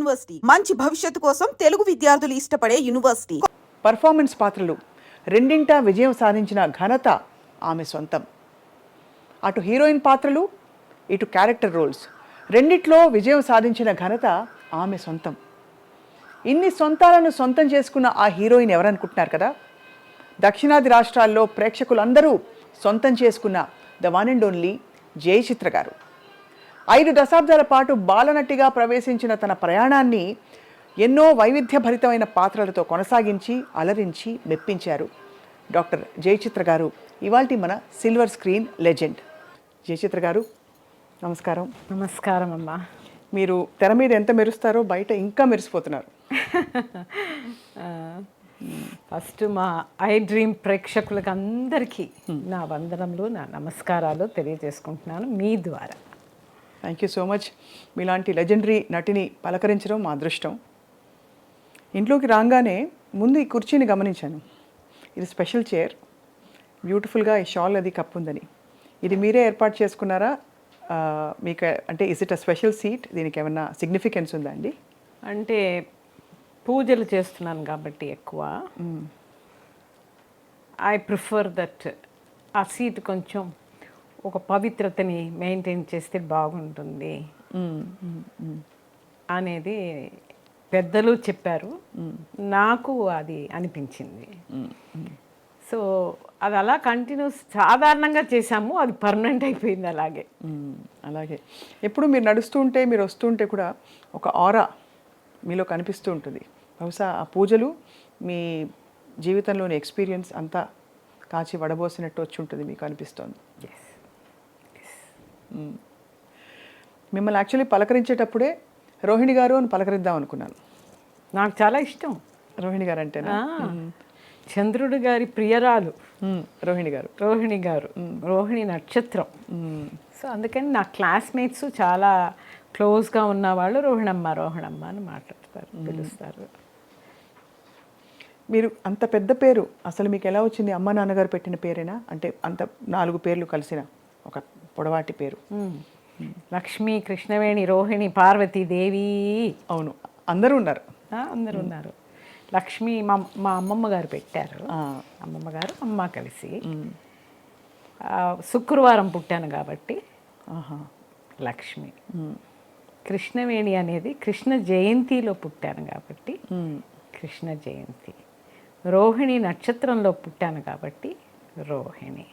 University మంచి భవిష్యత్తు కోసం తెలుగు విద్యార్థులు ఇష్టపడే యూనివర్సిటీ. పర్ఫార్మెన్స్ పాత్రలు రెండింటా విజయం సాధించిన ఘనత ఆమె సొంతం. అటు హీరోయిన్ పాత్రలు, ఇటు క్యారెక్టర్ రోల్స్ రెండిట్లో విజయం సాధించిన ఘనత ఆమె సొంతం. ఇన్ని సొంతాలను సొంతం చేసుకున్న ఆ హీరోయిన్ ఎవరనుకుంటున్నారు కదా? దక్షిణాది రాష్ట్రాల్లో ప్రేక్షకులందరూ సొంతం చేసుకున్న the one and only Jayachitra గారు. 5 దశాబ్దాల పాటు బాలనటిగా ప్రవేశించిన తన ప్రయాణాన్ని ఎన్నో వైవిధ్యభరితమైన పాత్రలతో కొనసాగించి అలరించి మెప్పించారు డాక్టర్ జయచిత్ర గారు. ఇవాల్టి మన సిల్వర్ స్క్రీన్ లెజెండ్. జయచిత్ర గారు నమస్కారం. నమస్కారం అమ్మా. మీరు తెర మీద ఎంత మెరుస్తారో బయట ఇంకా మెరిసిపోతున్నారు. ఫస్ట్ మా ఐ డ్రీమ్ ప్రేక్షకులకు అందరికీ నా వందనములు, నా నమస్కారాలు తెలియజేసుకుంటున్నాను మీ ద్వారా. Thank you so much. మీలాంటి లెజెండరీ నటిని పలకరించడం మా అదృష్టం. ఇంట్లోకి రాగానే ముందు ఈ కుర్చీని గమనించాను. ఇది స్పెషల్ చైర్, బ్యూటిఫుల్గా ఈ షాల్ అది కప్పు ఉందని. ఇది మీరే ఏర్పాటు చేసుకున్నారా? మీకు అంటే is it a special seat? దీనికి ఏమన్నా సిగ్నిఫికెన్స్ ఉందా అండి? అంటే పూజలు చేస్తున్నాను కాబట్టి ఎక్కువ ఐ ప్రిఫర్ దట్ ఆ సీట్ కొంచెం ఒక పవిత్రతని మెయింటైన్ చేస్తే బాగుంటుంది అనేది పెద్దలు చెప్పారు, నాకు అది అనిపించింది. సో అది అలా కంటిన్యూస్ సాధారణంగా చేసాము, అది పర్మనెంట్ అయిపోయింది అలాగే. అలాగే ఎప్పుడు మీరు నడుస్తూ ఉంటే, మీరు వస్తూ ఉంటే కూడా ఒక ఆరా మీలో కనిపిస్తూ ఉంటుంది. బహుశా ఆ పూజలు మీ జీవితంలోని ఎక్స్పీరియన్స్ అంతా కాచి వడబోసినట్టు వచ్చి ఉంటుంది మీకు అనిపిస్తోంది. మిమ్మల్ని యాక్చువల్లీ పలకరించేటప్పుడే రోహిణి గారు అని పలకరిద్దాం అనుకున్నాను. నాకు చాలా ఇష్టం రోహిణి గారు అంటేనా? చంద్రుడి గారి ప్రియరాలు రోహిణి గారు. రోహిణి గారు, రోహిణి నక్షత్రం. సో అందుకని నా క్లాస్మేట్స్ చాలా క్లోజ్గా ఉన్నవాళ్ళు రోహిణమ్మ రోహిణమ్మ అని మాట్లాడతారు, పిలుస్తారు. మీరు అంత పెద్ద పేరు అసలు మీకు ఎలా వచ్చింది? అమ్మ నాన్నగారు పెట్టిన పేరేనా? అంటే అంత 4 పేర్లు కలిసిన ఒక పొడవాటి పేరు. లక్ష్మి, కృష్ణవేణి, రోహిణి, పార్వతీదేవి. అవును, అందరూ ఉన్నారు. అందరూ ఉన్నారు. లక్ష్మి మా అమ్మమ్మ గారు పెట్టారు. అమ్మమ్మ గారు అమ్మ కలిసి. శుక్రవారం పుట్టాను కాబట్టి లక్ష్మి. కృష్ణవేణి అనేది కృష్ణ జయంతిలో పుట్టాను కాబట్టి కృష్ణ జయంతి. రోహిణి నక్షత్రంలో పుట్టాను కాబట్టి రోహిణి.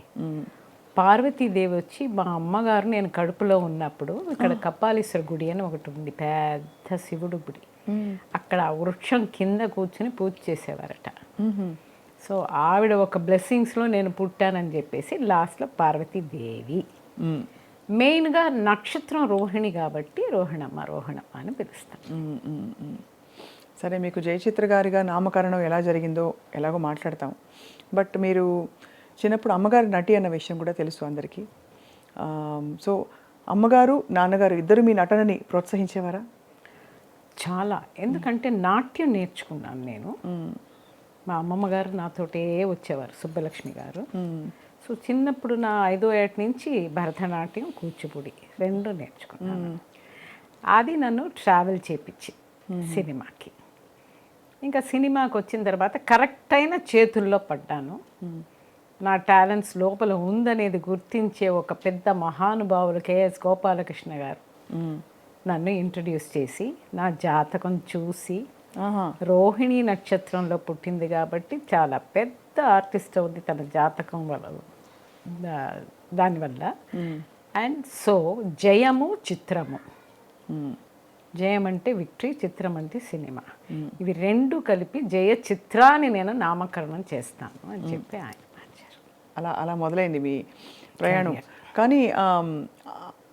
పార్వతీదేవి వచ్చి మా అమ్మగారు నేను కడుపులో ఉన్నప్పుడు ఇక్కడ కపాలీశ్వర గుడి అని ఒకటి ఉంది, పెద్ద శివుడు గుడి. అక్కడ వృక్షం కింద కూర్చుని పూజ చేసేవారట. సో ఆవిడ ఒక బ్లెస్సింగ్స్లో నేను పుట్టానని చెప్పేసి లాస్ట్లో పార్వతీదేవి. మెయిన్గా నక్షత్రం రోహిణి కాబట్టి రోహిణమ్మ రోహిణమ్మ అని పిలుస్తాను. సరే, మీకు జయచిత్ర గారిగా నామకరణం ఎలా జరిగిందో ఎలాగో మాట్లాడతాం. బట్ మీరు చిన్నప్పుడు అమ్మగారి నటి అన్న విషయం కూడా తెలుసు అందరికీ. సో అమ్మగారు నాన్నగారు ఇద్దరు మీ నటనని ప్రోత్సహించేవారా? చాలా. ఎందుకంటే నాట్యం నేర్చుకున్నాను నేను. మా అమ్మమ్మ గారు నాతోటే వచ్చేవారు, సుబ్బలక్ష్మి గారు. సో చిన్నప్పుడు నా 5వ ఏట నుంచి భరతనాట్యం, కూచిపూడి 2 నేర్చుకున్నాను. అది నన్ను ట్రావెల్ చేపించి సినిమాకి. ఇంకా సినిమాకి వచ్చిన తర్వాత కరెక్ట్ అయిన చేతుల్లో పడ్డాను. నా టాలెంట్స్ లోపల ఉందనేది గుర్తించే ఒక పెద్ద మహానుభావులు కేఎస్ గోపాలకృష్ణ గారు నన్ను ఇంట్రడ్యూస్ చేసి నా జాతకం చూసి, రోహిణి నక్షత్రంలో పుట్టింది కాబట్టి చాలా పెద్ద ఆర్టిస్ట్ అవుద్ది తన జాతకం వల్ల, దానివల్ల. అండ్ సో జయము, చిత్రము. జయం అంటే విక్టరీ, చిత్రం అంటే సినిమా. ఇవి 2 కలిపి జయ చిత్రాన్ని నేను నామకరణం చేస్తాను అని చెప్పి ఆయన మార్చారు. అలా మొదలైంది మీ ప్రయాణం. కానీ